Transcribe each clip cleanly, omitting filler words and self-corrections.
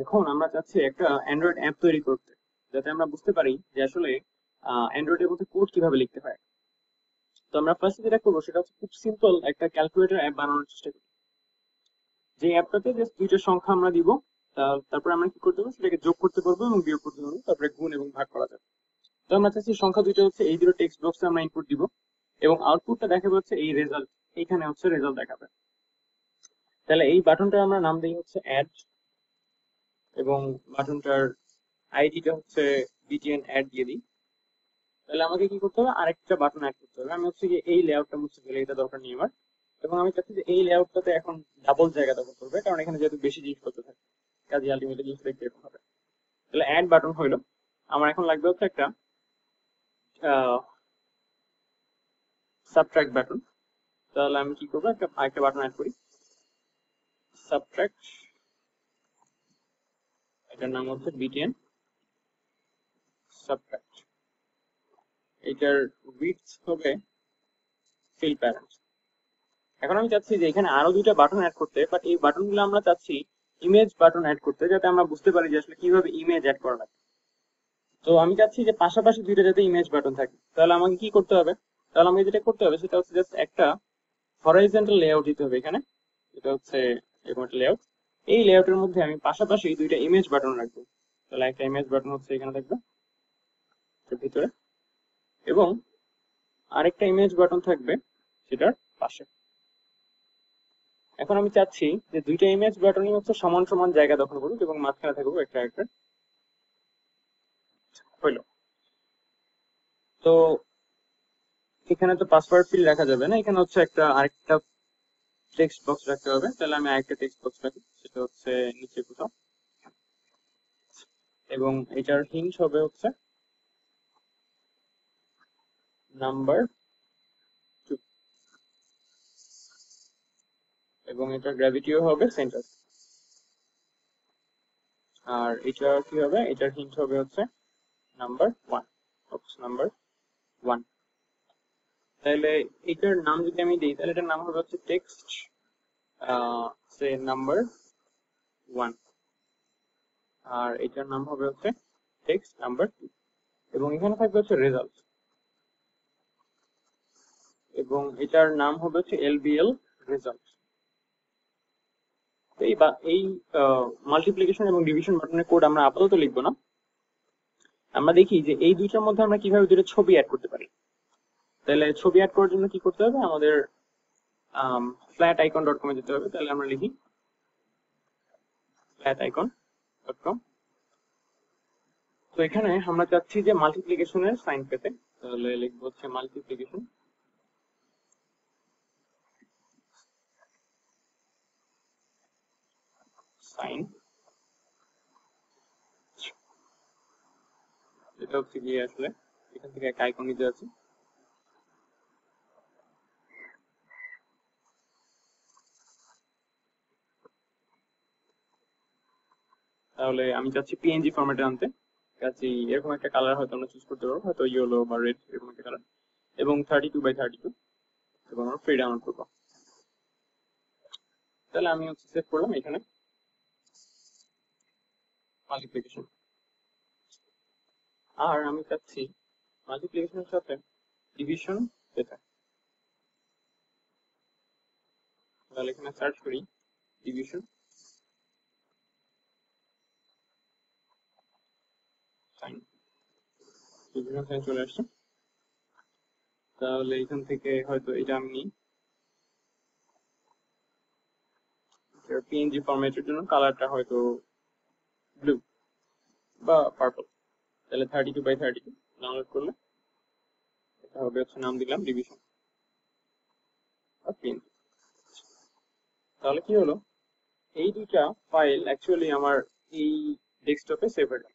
এখন আমরা চাচ্ছি একটা অ্যান্ড্রয়েড অ্যাপ তৈরি করতে, যাতে আমরা বুঝতে পারি যে আসলে অ্যান্ড্রয়েডের মধ্যে কোড কিভাবে লিখতে হয়। তো আমরা ফার্স্ট যেটা করবো সেটা হচ্ছে খুব সিম্পল একটা ক্যালকুলেটর অ্যাপ বানানোর চেষ্টা করি। যে অ্যাপটাতে জাস্ট দুইটা সংখ্যা আমরা দিব, তারপর আমরা কি করতে পারবো সেটাকে যোগ করতে পারবো এবং বিয়োগ করতে পারবো, তারপরে গুণ এবং ভাগ করা যাবে। তো আমরা চাচ্ছি সংখ্যা দুইটা হচ্ছে এই দুটো টেক্সট বক্সে আমরা ইনপুট দিব এবং আউটপুটটা দেখাবে হচ্ছে এই রেজাল্ট, এইখানে হচ্ছে রেজাল্ট দেখাবে। তাহলে এই বাটনটার আমরা নাম দিই হচ্ছে অ্যাড, এবং বাটনটার আইডিটা হচ্ছে বিটিএন অ্যাড দিয়ে দিই। তাহলে আমাকে কি করতে হবে, আরেকটা বাটন অ্যাড করতে হবে। আমি হচ্ছে যে এই লেআউটটা মুছে ফেলে, এটা দরকার নেই আমার। এবং আমি চাচ্ছি যে এই লেআউটটাতে এখন ডাবল জায়গা দখল করবে, কারণ এখানে যেহেতু বেশি জিনিসপত্র থাকে, কাজে আলটিমেটলি জিনিস দেখতে এরকম হবে। তাহলে অ্যাড বাটন হইলো। আমার এখন লাগবে হচ্ছে একটা সাবট্রাক্ট বাটন। তাহলে আমি কি করবো, আরেকটা বাটন অ্যাড করি, সাবট্রাক্ট। এটার নাম হচ্ছে বিটিএন সাবট্রাক্ট। এটার উইডথ হবে ফিল প্যারেন্ট। এখন আমি চাচ্ছি যে এখানে আরো দুইটা বাটন অ্যাড করতে, বাট এই বাটনগুলো আমরা চাচ্ছি ইমেজ বাটন অ্যাড করতে, যাতে আমরা বুঝতে পারি যে আসলে কিভাবে ইমেজ অ্যাড করা লাগে। তো আমি চাচ্ছি যে পাশাপাশি দুইটা যাতে ইমেজ বাটন থাকে। তাহলে আমাকে কি করতে হবে, তাহলে আমাকে যেটা করতে হবে সেটা হচ্ছে জাস্ট একটা হরাইজন্টাল লেআউট দিতে হবে এখানে। এটা হচ্ছে এরকম একটা লেআউট। এই লেআউটের মধ্যে আমি পাশাপাশি দুইটা ইমেজ বাটন রাখবো। তাহলে একটা ইমেজ বাটন হচ্ছে এখানে থাকবে এর ভিতরে, এবং আরেকটা ইমেজ বাটন থাকবে সেটার পাশে। এখন আমি চাচ্ছি যে দুইটা ইমেজ বাটনই হচ্ছে সমান সমান জায়গা দখল করুক এবং মাঝখানে থাকুক একটা একটা হইলো। তো এখানে তো পাসওয়ার্ড ফিল্ড রাখা যাবে না, এখানে হচ্ছে একটা আরেকটা টেক্সট বক্স রাখতে হবে। তাহলে আমি আরেকটা টেক্সট বক্স রাখি, সেটা হচ্ছে নিচে কোথাও, এবং এটার হিন্ট হবে হচ্ছে নাম্বার 2, এবং এটার গ্র্যাভিটিও হবে সেন্টার। আর এটা কি হবে, এটার হিন্ট হবে হচ্ছে নাম্বার 1, নাম্বার 1। তাহলে এটার নাম যদি আমি দিই, তাহলে এটার নাম হবে হচ্ছে টেক্সট সে নাম্বার 1, আর এটার নাম হবে হচ্ছে টেক্সট নাম্বার 2, এবং এখানে থাকবে হচ্ছে রেজাল্ট, এবং এটার নাম হবে হচ্ছে এলবিএল রেজাল্ট। এই মাল্টিপ্লিকেশন এবং ডিভিশন বাটনের কোড আমরা আপাতত লিখবো না। আমরা দেখি যে এই দুইটার মধ্যে আমরা কিভাবে দুটো ছবি অ্যাড করতে পারি। তাহলে ছবি অ্যাড করার জন্য কি করতে হবে, আমাদের flaticon.com এ যেতে হবে। তাহলে আমরা লিখি flaticon.com। তো এখানে আমরা চাচ্ছি যে মাল্টিপ্লিকেশনের সাইন পেতে, তাহলে লিখবো হচ্ছে মাল্টিপ্লিকেশন সাইন। এটা হচ্ছে গিয়ে আসলে এখান থেকে একটা আইকন নিতে যাচ্ছি। তাহলে আমি চাচ্ছি পিএনজি ফরম্যাটে আনতে, কাজেই এরকম একটা কালার হয়তো আমরা চুজ করতে পারবো, হয়তো ইয়েলো বা রেড এরকম একটা কালার, এবং 32x32, এবং আমরা ফ্রি ডাউনলোড করবো। তাহলে আমি হচ্ছে সেভ করলাম এখানে মাল্টিপ্লিকেশন। আর আমি চাচ্ছি মাল্টিপ্লিকেশনের সাথে ডিভিশন পেতে। তাহলে এখানে সার্চ করি ডিভিশন সাইন, ডিভিশন সাইন চলে আসছে। তাহলে এখান থেকে হয়তো এটা আমি নিই, পিএনজি ফরম্যাটের জন্য কালারটা হয়তো ব্লু বা পার্পল। তাহলে 32x32 ডাউনলোড করলে এটা হবে হচ্ছে, নাম দিলাম ডিভিশন আর পিএনজি। তাহলে কি হলো, এই দুইটা ফাইল অ্যাকচুয়ালি আমার এই ডেস্কটপে সেভ হয়ে গেল।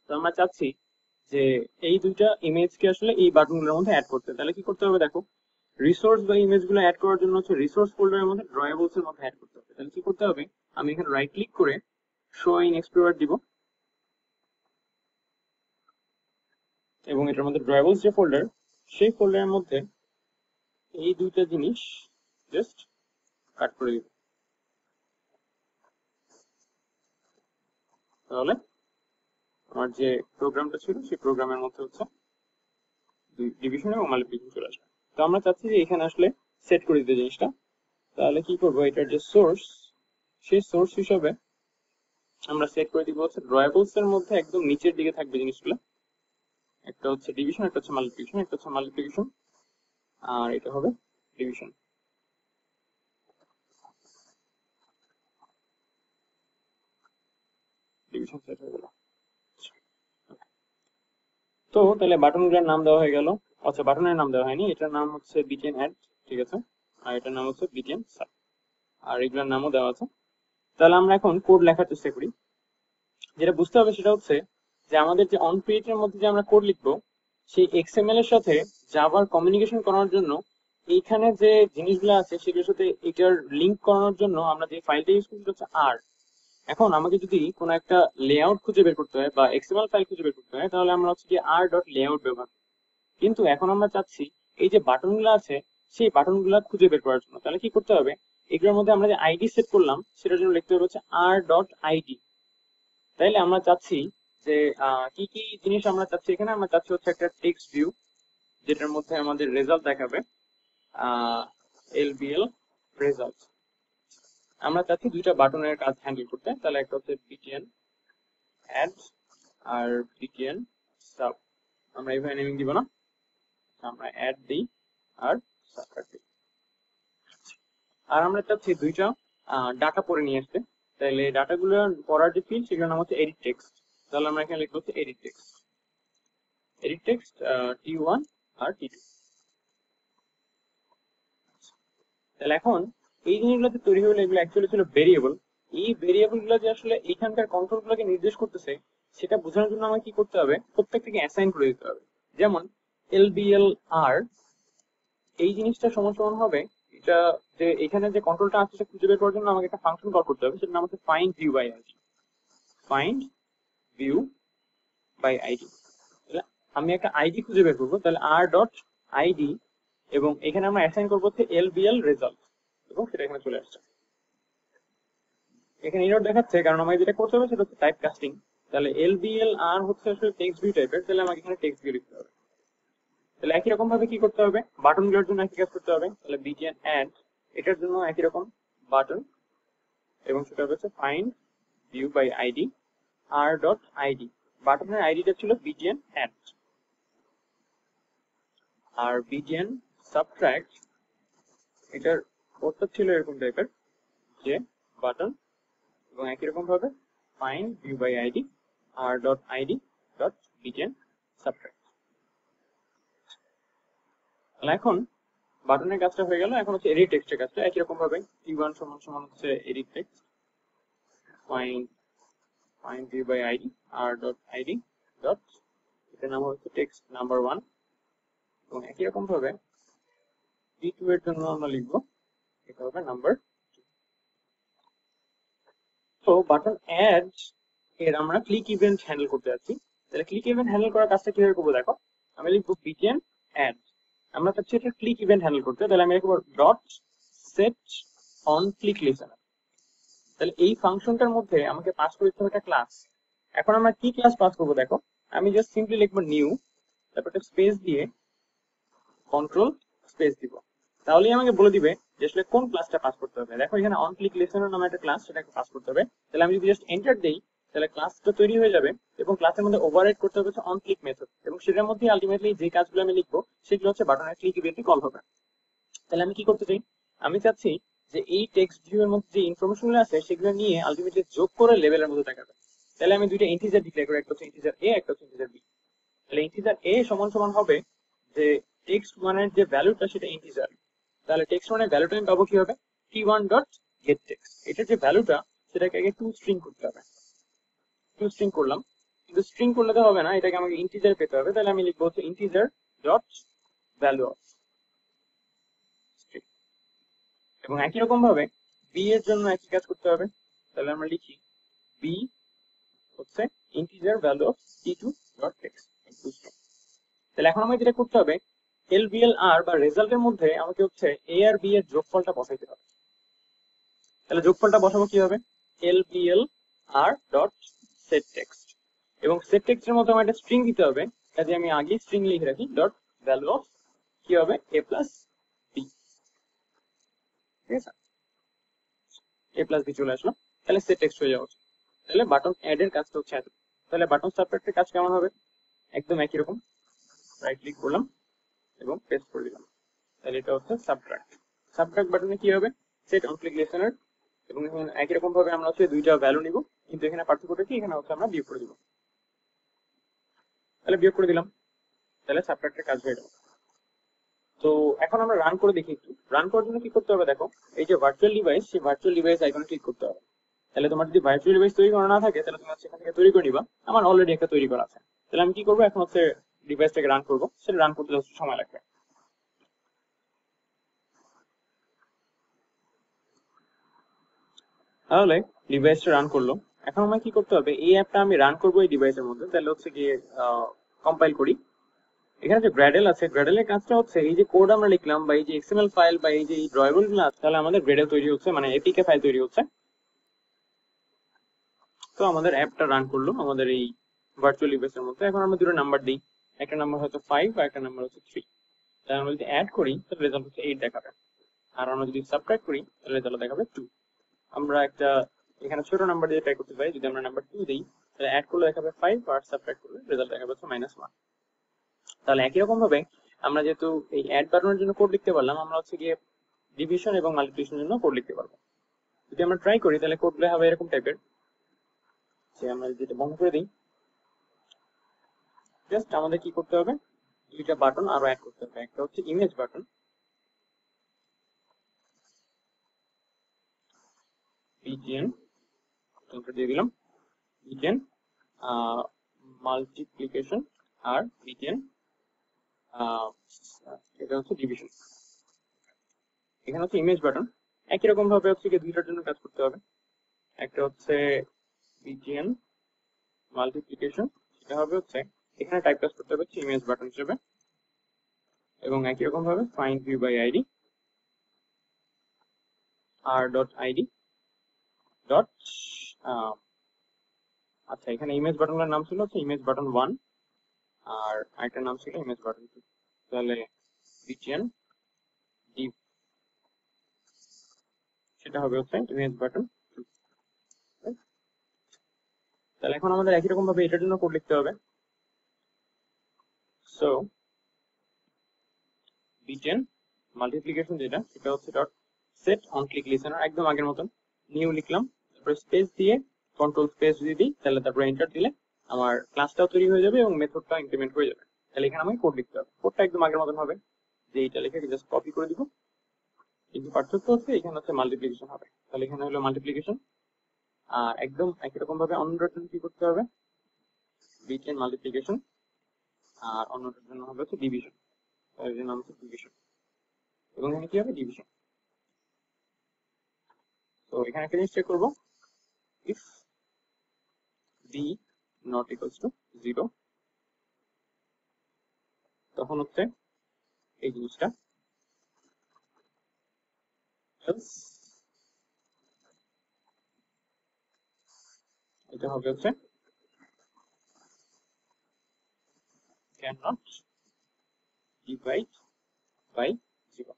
তো আমরা চাচ্ছি যে এই দুইটা ইমেজকে আসলে এই বাটনগুলোর মধ্যে অ্যাড করতে। তাহলে কি করতে হবে, দেখো রিসোর্স বা ইমেজগুলো অ্যাড করার জন্য হচ্ছে রিসোর্স ফোল্ডারের মধ্যে ড্রয়াবলস এর মধ্যে অ্যাড করতে হবে। তাহলে কি করতে হবে, আমি এখানে রাইট ক্লিক করে শো ইন এক্সপ্লোরার দিব, এবং এটার মধ্যে ড্রয়াবলস যে ফোল্ডার, সেই ফোল্ডারের মধ্যে এই দুইটা জিনিস জাস্ট কাট করে দিব। তাহলে আমার যে প্রোগ্রামটা ছিল সেই প্রোগ্রামের মধ্যে হচ্ছে ডিভিশন এবং মাল্টিপ্লিকেশন চলে আসবে। তো আমরা চাচ্ছি যে এখানে আসলে সেট করে দিতে জিনিসটা। তাহলে কি করব, এটার যে সোর্স, সেই সোর্স হিসাবে আমরা সেট করে দিব হচ্ছে ড্রয়াবলস এর মধ্যে একদম নিচের দিকে থাকবে জিনিসগুলো। একটা হচ্ছে ডিভিশন, একটা হচ্ছে মাল্টিপ্লিকেশন, একটা হচ্ছে মাল্টিপ্লিকেশন, আর এটা হবে ডিভিশন। ডিভিশন সেট হয়ে গেল। তো তাহলে বাটনগুলোর নাম দেওয়া হয়ে গেল। আচ্ছা, বাটনের নাম দেওয়া হয়নি, এটার নাম হচ্ছে বিটিএন অ্যাড, ঠিক আছে, আর এটার নাম হচ্ছে বিটিএন সাব, আর এগুলোর নামও দেওয়া আছে। তাহলে আমরা এখন কোড লেখার চেষ্টা করি। যেটা বুঝতে হবে সেটা হচ্ছে যে আমাদের যে অন পেজের মধ্যে যে আমরা কোড লিখবো, সেই এক্সএমএল এর সাথে জাভার কমিউনিকেশন করার জন্য এইখানে যে জিনিসগুলো আছে সেগুলোর সাথে এটার লিংক করানোর জন্য আমরা যে ফাইলটা ইউজ করছি হচ্ছে আর। এখন আমাকে যদি কোনো একটা লেআউট খুঁজে বের করতে হয় বা এক্সএমএল ফাইল খুঁজে বের করতে হয়, তাহলে আমরা হচ্ছে কি আর ডট লেআউট ব্যবহার করি। কিন্তু এখন আমরা চাচ্ছি এই যে বাটনগুলো আছে সেই বাটনগুলো খুঁজে বের করার জন্য, তাহলে কি করতে হবে, এগুলোর মধ্যে আমরা যে আইডি সেট করলাম সেটার জন্য লিখতে হবে হচ্ছে আর ডট আইডি। তাইলে আমরা চাচ্ছি যে কি কি জিনিস আমরা চাচ্ছি, এখানে আমরা চাচ্ছি হচ্ছে একটা টেক্সট ভিউ যেটার মধ্যে আমাদের রেজাল্ট দেখাবে, এলবিএল রেজাল্ট। আমরা চাচ্ছি দুইটা বাটনের কাজ হ্যান্ডেল করতে, তাহলে একটা হচ্ছে বিটিএন অ্যাড আর বিটিএন সাব। আমরা এইভাবে নেমিং দিব না, আমরা অ্যাড দিই আর সাবট্রাক্ট দিই। আর আমরা চাচ্ছি দুইটা ডাটা পড়ে নিয়ে আসতে, তাহলে ডাটাগুলো পড়ার যে ফিল্ড সেগুলোর নাম হচ্ছে এডিট টেক্সট। তাহলে আমরা এখানে লিখবো হচ্ছে edit text, edit text T1 আর T2। তাহলে এখন এই জিনিসগুলো যে তৈরি হলো এগুলো অ্যাকচুয়ালি ছিল ভেরিয়েবল। এই ভেরিয়েবল গুলো যে আসলে এখানকার কন্ট্রোল গুলোকে নির্দেশ করতেছে সেটা বোঝানোর জন্য আমাকে কি করতে হবে, প্রত্যেকটাকে অ্যাসাইন করে দিতে হবে। যেমন এলবিএল আর, এই জিনিসটা সমান সমান হবে এটা, যে এখানে যে কন্ট্রোলটা আছে সেটা খুঁজে বের করার জন্য আমাকে একটা ফাংশন কল করতে হবে, সেটার নাম হচ্ছে find view by ID. Find view by ID, তাহলে আমি একটা আইডি খুঁজে বের করবো, তাহলে আর ডট আইডি, এবং এখানে আমরা অ্যাসাইন করবো হচ্ছে এলবিএল রেজাল্ট, এবং সেটা এখানে চলে আসছে। এখানে এরর দেখাচ্ছে কারণ আমাকে যেটা করতে হবে সেটা হচ্ছে টাইপ কাস্টিং। তাহলে এলবিএল আর হচ্ছে আসলে টেক্সট ভিউ টাইপের, তাহলে আমাকে এখানে টেক্সট ভিউ লিখতে হবে। তাহলে একই রকম ভাবে কি করতে হবে, বাটনগুলোর জন্য একই কাজ করতে হবে। তাহলে বিটিএন অ্যাড, এটার জন্য একই রকম বাটন, এবং সেটা হচ্ছে find view by ID R dot ID. বাটনের আইডিটা ছিল বিটিএন অ্যাড। আর বিটিএন সাবট্রাক্ট, এটার কোডটা ছিল এরকম টাইপের যে বাটন, এবং একই রকম ভাবে find view by ID R dot ID dot BTN subtract. তাহলে এখন বাটনের কাজটা হয়ে গেল, এখন হচ্ছে এডিট টেক্সটের কাজটা একই রকম ভাবে T1 সমান সমান হচ্ছে edit text find view by ID R dot ID dot, এটার নাম হচ্ছে টেক্সট নাম্বার 1, এবং একই রকম ভাবে T2 এর জন্য আমরা লিখবো এটা হবে নাম্বার 2। তো বাটন অ্যাড এর আমরা ক্লিক ইভেন্ট হ্যান্ডেল করতে যাচ্ছি। তাহলে ক্লিক ইভেন্ট হ্যান্ডেল করার কাজটা কিভাবে করবো দেখো, আমি লিখবো বিটিএন অ্যাড, আমরা চাচ্ছি এটা ক্লিক ইভেন্ট হ্যান্ডেল করতে, তাহলে আমি লিখবো dot set on click listener. তাহলে এই ফাংশনটার মধ্যে আমাকে পাস করতে হবে একটা ক্লাস। এখন আমরা কি ক্লাস পাস করবো দেখো, আমি জাস্ট সিম্পলি লিখবো নিউ, তারপর একটা স্পেস দিয়ে কন্ট্রোল স্পেস দিব, তাহলেই আমাকে বলে দিবে যে আসলে কোন ক্লাসটা পাস করতে হবে। দেখো এখানে অন ক্লিক লিসেনার নামে একটা ক্লাস, সেটাকে পাস করতে হবে। তাহলে আমি যদি জাস্ট এন্টার দেই তাহলে ক্লাসটা তৈরি হয়ে যাবে, এবং ক্লাসের মধ্যে ওভাররাইড করতে হবে অন ক্লিক মেথড, এবং সেটার মধ্যে আলটিমেটলি যে কাজগুলো আমি লিখবো সেগুলো হচ্ছে বাটনের ক্লিক ইভেন্টে কল হবে। তাহলে আমি কি করতে চাই, আমি চাচ্ছি যে এই টেক্সট ভিউ এর মধ্যে যে ইনফরমেশন গুলো আছে সেগুলো নিয়ে আলটিমেটলি যোগ করে লেভেলের মধ্যে দেখাবে। তাহলে আমি দুইটা ইন্টিজার ডিক্লেয়ার করি, একটা হচ্ছে ইন্টিজার এ, একটা হচ্ছে ইন্টিজার বি। তাহলে ইন্টিজার এ সমান সমান হবে যে টেক্সট মানের যে ভ্যালুটা সেটা ইন্টিজার, তাহলে টেক্সট মানের ভ্যালুটা আমি পাবো কি হবে, T1 ডট গেট টেক্সট। এটার যে ভ্যালুটা সেটাকে আগে টু স্ট্রিং করতে হবে, টু স্ট্রিং করলাম, কিন্তু স্ট্রিং করলে তো হবে না, এটাকে আমাকে ইন্টিজার পেতে হবে। তাহলে আমি লিখবো হচ্ছে integer dot value of string, এবং একই রকম ভাবে বি এর জন্য একই কাজ করতে হবে। তাহলে আমরা লিখি বি হচ্ছে integer value of T2 dot text. তাহলে এখন আমাকে যেটা করতে হবে, এলবিএল আর বা রেজাল্টের মধ্যে আমাকে হচ্ছে এ আর বি এর যোগফলটা বসাইতে হবে। তাহলে যোগফলটা বসাবো কিভাবে, LBL R dot set text, এবং সেট টেক্সটের মতো আমার একটা স্ট্রিং দিতে হবে, কাজে আমি আগে স্ট্রিং লিখে রাখি ডট ভ্যালু অফ কি হবে a প্লাস বি। ঠিক আছে, a প্লাস বি চলে আসলো, তাহলে সেট টেক্সট হয়ে যাওয়া উচিত। তাহলে বাটন অ্যাড এর কাজটা হচ্ছে এত। তাহলে বাটন সাবট্রাক্টের কাজ কেমন হবে, একদম একই রকম, রাইট ক্লিক করলাম এবং পেস্ট করে দিলাম। তাহলে এটা হচ্ছে সাবট্রাক্ট। সাবট্রাক্ট বাটনে কি হবে, সেট অন ক্লিক লিসেনার, এবং এখানে একই রকম ভাবে আমরা হচ্ছে দুইটা ভ্যালু নিব, কিন্তু এখানে পার্থক্যটা কি, এখানে হচ্ছে আমরা বিয়োগ করে দিব। তাহলে বিয়োগ করে দিলাম, তাহলে সাবট্রাক্টের কাজ হয়ে গেল। তো এখন আমরা রান করে দেখি একটু। রান করার জন্য কি করতে হবে দেখো, এই যে ভার্চুয়াল ডিভাইস, সেই ভার্চুয়াল ডিভাইস আইকনে ক্লিক করতে হবে। তাহলে তোমার যদি ভার্চুয়াল ডিভাইস তৈরি করা না থাকে তাহলে তুমি হচ্ছে এখান থেকে তৈরি করে নিবা। আমার অলরেডি একটা তৈরি করা আছে। তাহলে আমি কি করবো, এখন হচ্ছে ডিভাইসটাকে রান করবো, সেটা রান করতে যথেষ্ট সময় লাগবে। তাহলে ডিভাইসটা রান করলো। এখন আমায় কি করতে হবে, এই অ্যাপটা আমি রান করবো এই ডিভাইসের মধ্যে, তাহলে হচ্ছে গিয়ে কম্পাইল করি। এখানে যে গ্র্যাডেল আছে, গ্র্যাডেলের কাজটা হচ্ছে এই যে কোড আমরা লিখলাম বা এই যে এক্সএমএল ফাইল বা এই যে ড্রয়েবল গুলো আছে, তাহলে আমাদের গ্র্যাডেল তৈরি হচ্ছে, মানে এপিকে ফাইল তৈরি হচ্ছে। তো আমাদের অ্যাপটা রান করলো আমাদের এই ভার্চুয়াল ডিভাইসের মধ্যে। এখন আমরা দুটো নাম্বার দিই, একটা নাম্বার হয়তো 5 আর একটা নাম্বার হচ্ছে 3। তাহলে আমরা যদি অ্যাড করি তাহলে রেজাল্ট হচ্ছে 8 দেখাবে, আর আমরা যদি সাবট্রাক্ট করি তাহলে রেজাল্ট দেখাবে 2। আমরা একটা এখানে ছোট নাম্বার দিয়ে ট্রাই করতে পারি, যদি আমরা নাম্বার 2 দিই তাহলে অ্যাড করলে দেখাবে 5 আর সাবট্রাক্ট করলে রেজাল্ট দেখাবে হচ্ছে -1। তাহলে একই রকম ভাবে আমরা যেহেতু এই অ্যাড বাটনের জন্য কোড লিখতে পারলাম, আমরা হচ্ছে গিয়ে ডিভিশন এবং মাল্টিপ্লিকেশনের জন্য কোড লিখতে পারবো। যদি আমরা ট্রাই করি তাহলে কোডগুলো হবে এরকম টাইপের, যে আমরা যেটা বন্ধ করে দিই, জাস্ট আমাদের কি করতে হবে, দুইটা বাটন আরো অ্যাড করতে হবে। একটা হচ্ছে ইমেজ বাটন, বিজিএন দিয়ে দিলাম, বিজিএন মাল্টিপ্লিকেশন, আর বিজিএন এটা হচ্ছে ডিভিশন। এখানে হচ্ছে ইমেজ বাটন, একই রকম ভাবে হচ্ছে কি দুইটার জন্য কাজ করতে হবে। একটা হচ্ছে বিজিএন মাল্টিপ্লিকেশন, সেটা হবে হচ্ছে এখানে টাইপ কাজ করতে হবে হচ্ছে ইমেজ বাটন হিসেবে, এবং একই রকম ভাবে find view by ID R dot ID dot, আচ্ছা এখানে ইমেজ বাটনের নাম ছিল হচ্ছে ইমেজ বাটন 1 আর আরেকটার নাম ছিল ইমেজ বাটন 2। তাহলে বিজিএন ডিভ, সেটা হবে হচ্ছে ইমেজ বাটন 2। তাহলে এখন আমাদের একই রকম ভাবে এটার জন্য কোড লিখতে হবে। সো বিজিএন মাল্টিপ্লিকেশন যেটা, সেটা হচ্ছে dot set on click listener, একদম আগের মতন নিউ লিখলাম, তারপরে স্পেস দিয়ে কন্ট্রোল স্পেস যদি দিই তাহলে তারপরে এন্টার দিলে আমার ক্লাসটাও তৈরি হয়ে যাবে এবং মেথডটা ইমপ্লিমেন্ট হয়ে যাবে। তাহলে এখানে আমি কোড লিখতে হবে, কোডটা একদম আগের মতন হবে, যে এইটা লিখে জাস্ট কপি করে দিব, কিন্তু পার্থক্য হচ্ছে এখানে হচ্ছে মাল্টিপ্লিকেশন হবে। তাহলে এখানে হলো মাল্টিপ্লিকেশন, আর একদম একই রকম ভাবে অন্যটার জন্য কি করতে হবে, বিজিএন মাল্টিপ্লিকেশন, আর অন্যটার জন্য হবে হচ্ছে ডিভিশন, তার জন্য হচ্ছে ডিভিশন, এবং এখানে কি হবে ডিভিশন। তো এখানে একটা জিনিস চেক করবো, if b not equals to 0, তখন হচ্ছে এই জিনিসটা else, এটা হবে হচ্ছে cannot divide by 0।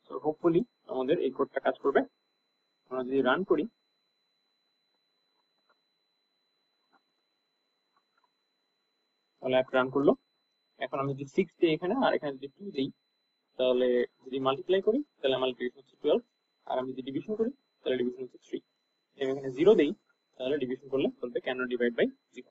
So hopefully আমাদের এই কোডটা কাজ করবে। আমরা যদি রান করি তাহলে অ্যাপ রান করলো। এখন আমি যদি 6 দিই এখানে আর এখানে যদি 2 দিই, তাহলে যদি মাল্টিপ্লাই করি তাহলে মাল্টিপ্লিকেশন হচ্ছে 12, আর আমি যদি ডিভিশন করি তাহলে ডিভিশন হচ্ছে 3। আমি এখানে 0 দিই তাহলে ডিভিশন করলে বলবে ক্যানট ডিভাইড বাই 0।